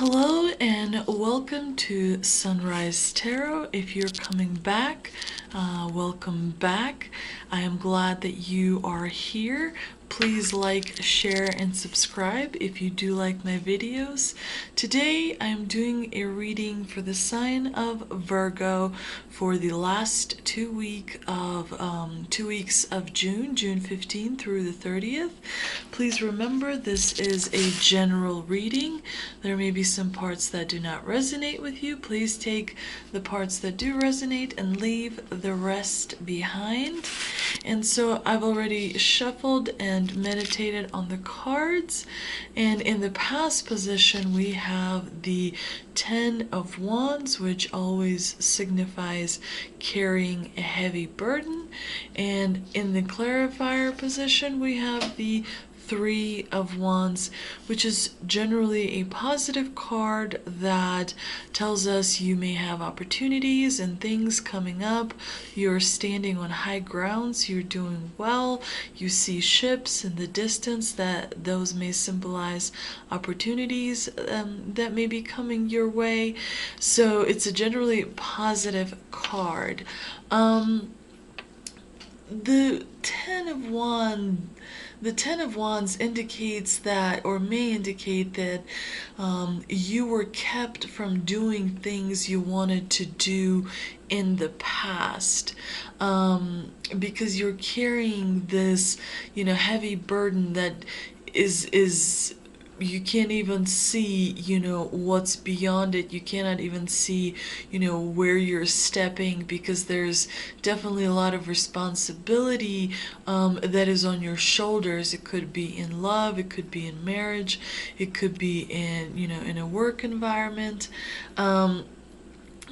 Hello and welcome to Sunrise Tarot. If you're coming back, welcome back. I am glad that you are here. Please like, share, and subscribe if you do like my videos. Today I'm doing a reading for the sign of Virgo for the last 2 weeks of June 15th through the 30th. Please remember this is a general reading. There may be some parts that do not resonate with you. Please take the parts that do resonate and leave the rest behind. And so I've already shuffled and meditated on the cards, and in the past position we have the 10 of Wands, which always signifies carrying a heavy burden, and in the clarifier position we have the 3 of Wands, which is generally a positive card that tells us you may have opportunities and things coming up. You're standing on high grounds, you're doing well, you see ships in the distance, that those may symbolize opportunities that may be coming your way. So it's a generally positive card. The 10 of Wands, indicates that, or may indicate that, you were kept from doing things you wanted to do in the past, because you're carrying this, heavy burden that is you can't even see, what's beyond it. You cannot even see, where you're stepping, because there's definitely a lot of responsibility that is on your shoulders. It could be in love, it could be in marriage, it could be in, in a work environment.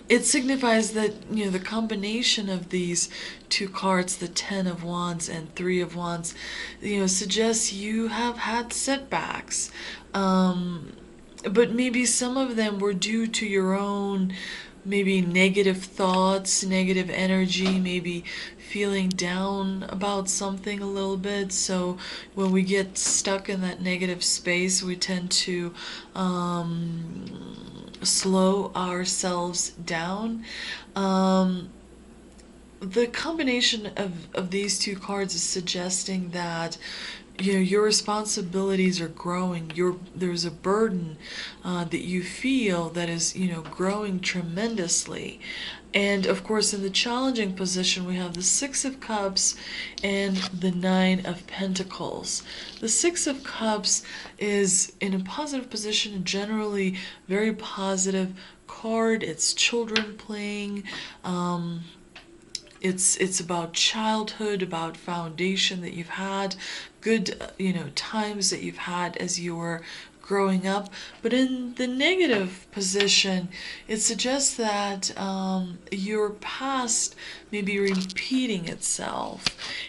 It signifies that, the combination of these two cards, the 10 of Wands and 3 of Wands, suggests you have had setbacks. But maybe some of them were due to your own, maybe negative thoughts, negative energy, maybe feeling down about something a little bit. So when we get stuck in that negative space, we tend to slow ourselves down. The combination of these two cards is suggesting that your responsibilities are growing. There's a burden that you feel that is growing tremendously. And of course, in the challenging position, we have the 6 of Cups and the 9 of Pentacles. The 6 of Cups is in a positive position, generally very positive card. It's children playing. It's about childhood, about foundation that you've had, good times that you've had as you were growing up. But in the negative position, it suggests that your past may be repeating itself.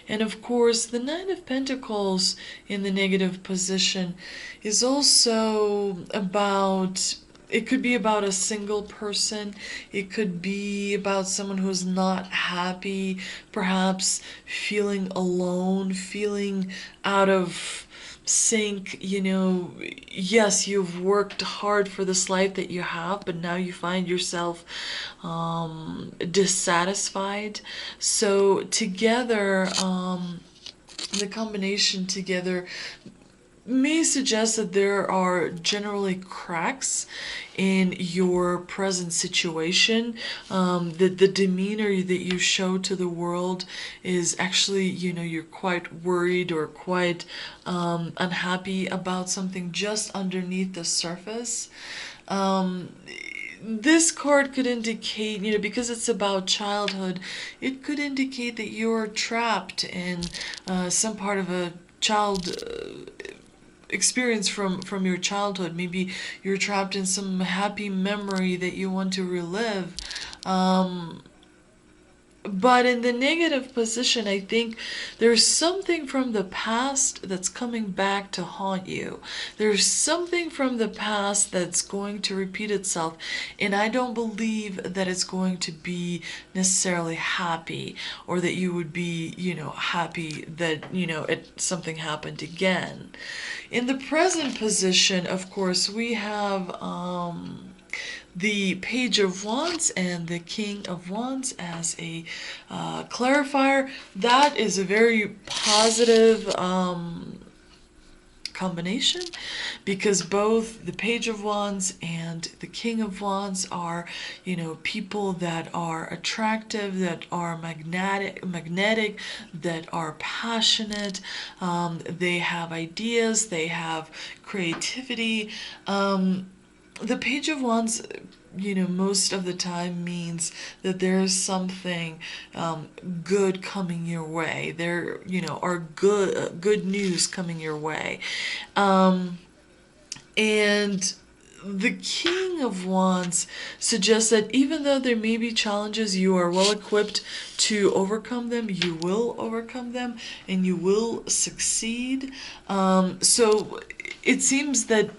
And of course, the 9 of Pentacles in the negative position is also about, it could be about a single person. It could be about someone who's not happy, perhaps feeling alone, feeling out of sync. Yes, you've worked hard for this life that you have, but now you find yourself dissatisfied. So together, the combination together may suggest that there are generally cracks in your present situation. The demeanor that you show to the world is actually, you're quite worried or quite unhappy about something just underneath the surface. This card could indicate, because it's about childhood, it could indicate that you're trapped in some part of a child experience from your childhood. Maybe you're trapped in some happy memory that you want to relive. But in the negative position, I think there's something from the past that's coming back to haunt you. There's something from the past that's going to repeat itself, and I don't believe that it's going to be necessarily happy, or that you would be, happy that, something happened again. In the present position, of course, we have the Page of Wands and the King of Wands as a clarifier. That is a very positive combination, because both the Page of Wands and the King of Wands are, people that are attractive, that are magnetic, that are passionate. They have ideas, they have creativity. The Page of Wands, most of the time means that there's something good coming your way. There, are good news coming your way. And the King of Wands suggests that even though there may be challenges, you are well equipped to overcome them. You will overcome them and you will succeed. So it seems that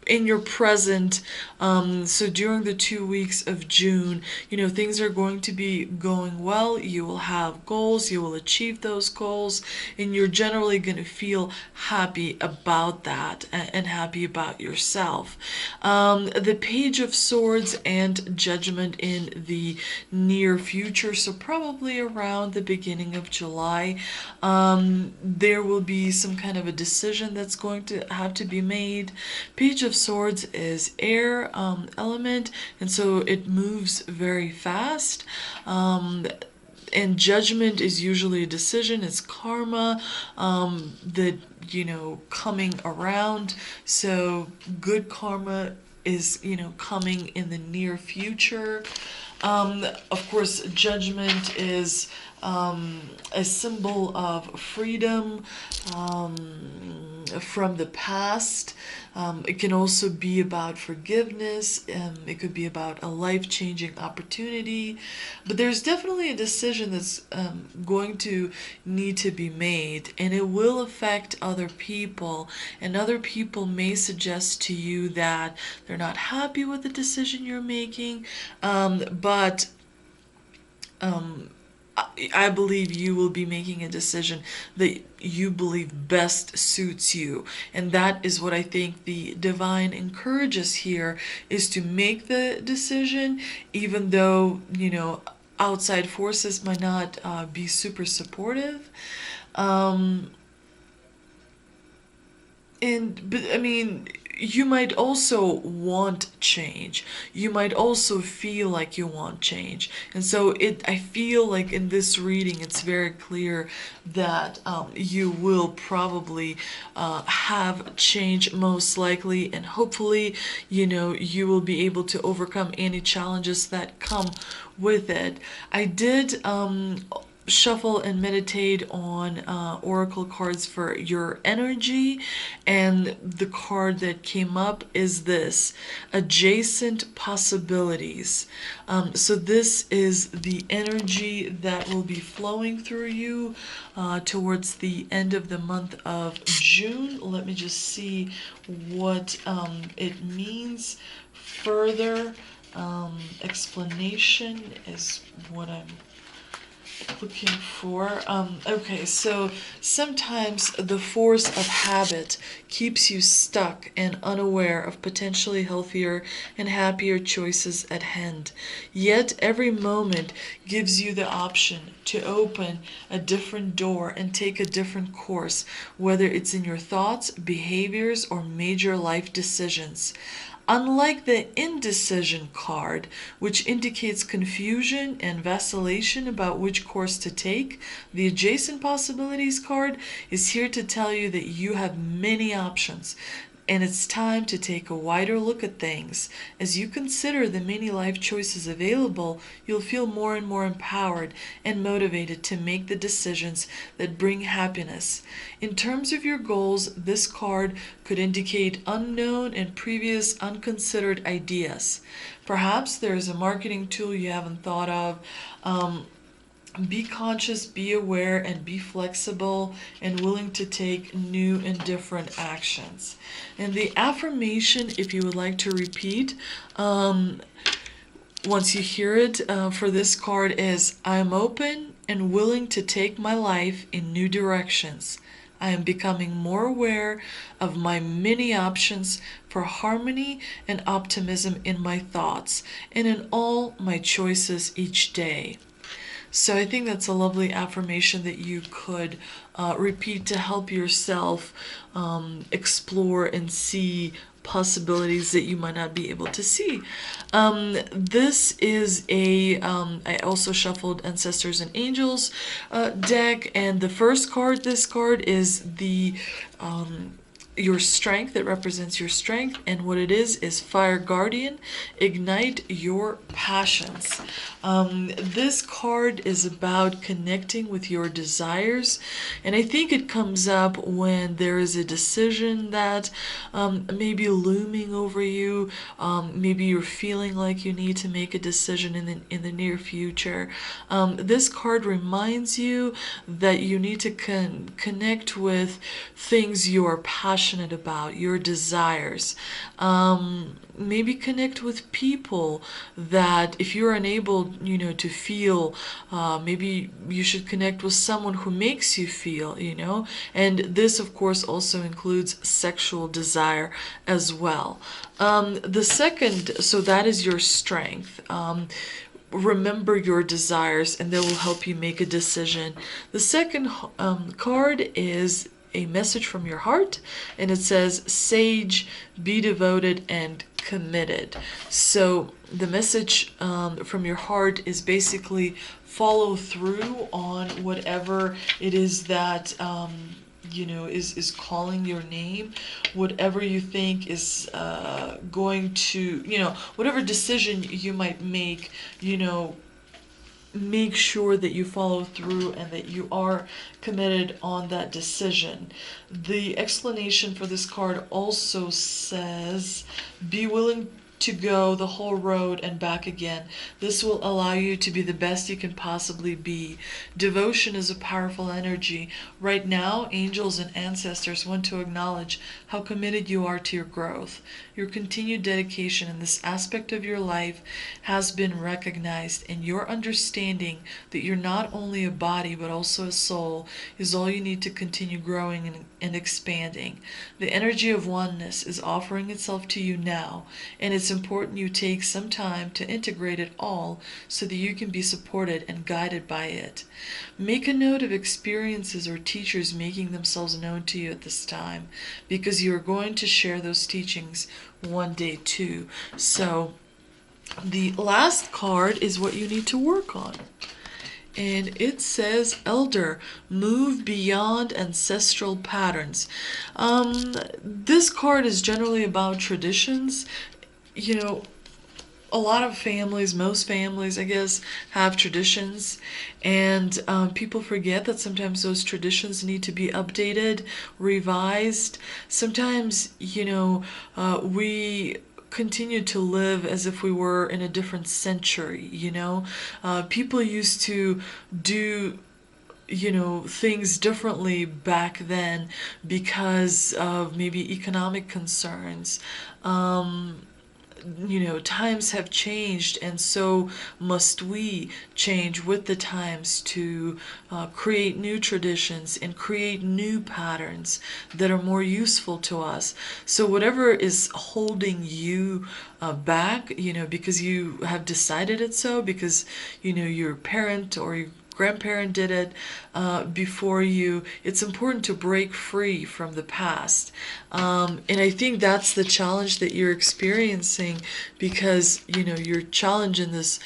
in your present, so during the 2 weeks of June, things are going to be going well. You will have goals, you will achieve those goals, and you're generally going to feel happy about that and happy about yourself. The Page of Swords and Judgment in the near future, so probably around the beginning of July, there will be some kind of a decision that's going to have to be made. Page of Swords is air element, and so it moves very fast. And Judgment is usually a decision. It's karma that, coming around. So good karma is, coming in the near future. Of course, Judgment is a symbol of freedom from the past. It can also be about forgiveness. It could be about a life-changing opportunity. But there's definitely a decision that's going to need to be made, and it will affect other people. And other people may suggest to you that they're not happy with the decision you're making, but I believe you will be making a decision that you believe best suits you. And that is what I think the divine encourages here, is to make the decision, even though, outside forces might not be super supportive. But I mean, you might also want change. You might also feel like you want change. And so I feel like in this reading, it's very clear that you will probably have change, most likely, and hopefully, you will be able to overcome any challenges that come with it. I did shuffle and meditate on oracle cards for your energy, and the card that came up is this: adjacent possibilities. So this is the energy that will be flowing through you towards the end of the month of June. Let me just see what it means further. Explanation is what I'm looking for. Okay, so sometimes the force of habit keeps you stuck and unaware of potentially healthier and happier choices at hand. Yet every moment gives you the option to open a different door and take a different course, whether it's in your thoughts, behaviors, or major life decisions. Unlike the indecision card, which indicates confusion and vacillation about which course to take, the adjacent possibilities card is here to tell you that you have many options, and it's time to take a wider look at things. As you consider the many life choices available, you'll feel more and more empowered and motivated to make the decisions that bring happiness. In terms of your goals, this card could indicate unknown and previous unconsidered ideas. Perhaps there is a marketing tool you haven't thought of. Be conscious, be aware, and be flexible and willing to take new and different actions. And the affirmation, if you would like to repeat, once you hear it for this card, is: I am open and willing to take my life in new directions. I am becoming more aware of my many options for harmony and optimism in my thoughts and in all my choices each day. So I think that's a lovely affirmation that you could repeat to help yourself explore and see possibilities that you might not be able to see. This is I also shuffled Ancestors and Angels deck, and the first card, this card is your strength. It represents your strength, and what it is Fire Guardian. Ignite your passions. This card is about connecting with your desires, and I think it comes up when there is a decision that may be looming over you. Maybe you're feeling like you need to make a decision in the near future. This card reminds you that you need to connect with things you are passionate about, your desires. Maybe connect with people that, if you're unable, to feel, maybe you should connect with someone who makes you feel, and this of course also includes sexual desire as well. The second, so that is your strength. Remember your desires, and they will help you make a decision. The second card is a message from your heart, and it says, Sage, be devoted and committed. So the message from your heart is basically follow through on whatever it is that is calling your name, whatever you think is going to, whatever decision you might make, make sure that you follow through and that you are committed on that decision. The explanation for this card also says, be willing to go the whole road and back again. This will allow you to be the best you can possibly be. Devotion is a powerful energy. Right now, angels and ancestors want to acknowledge how committed you are to your growth. Your continued dedication in this aspect of your life has been recognized, and your understanding that you're not only a body but also a soul is all you need to continue growing and expanding. The energy of oneness is offering itself to you now, and it's important you take some time to integrate it all so that you can be supported and guided by it. Make a note of experiences or teachers making themselves known to you at this time, because you are going to share those teachings one day too. So the last card is what you need to work on. And it says, Elder, move beyond ancestral patterns. This card is generally about traditions. A lot of families, most families, I guess, have traditions, and people forget that sometimes those traditions need to be updated, revised. Sometimes, we continue to live as if we were in a different century, People used to do things differently back then because of maybe economic concerns. Times have changed, and so must we change with the times to create new traditions and create new patterns that are more useful to us. So whatever is holding you back, because you have decided it so, because your parent or your grandparent did it before you, it's important to break free from the past. And I think that's the challenge that you're experiencing, because your challenge in this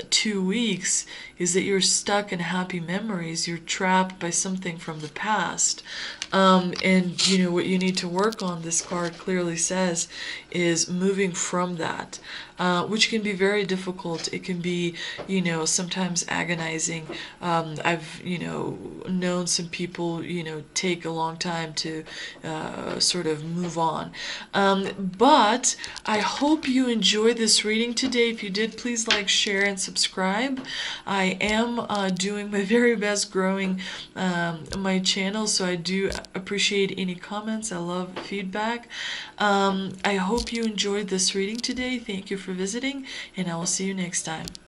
2 weeks is that you're stuck in happy memories. You're trapped by something from the past. And what you need to work on, this card clearly says, is moving from that, which can be very difficult. It can be, sometimes agonizing. I've, known some people, take a long time to sort of move on. But I hope you enjoyed this reading today. If you did, please like, share, and subscribe. I am doing my very best growing my channel, so I do appreciate any comments. I love feedback. I hope you enjoyed this reading today. Thank you for visiting, and I will see you next time.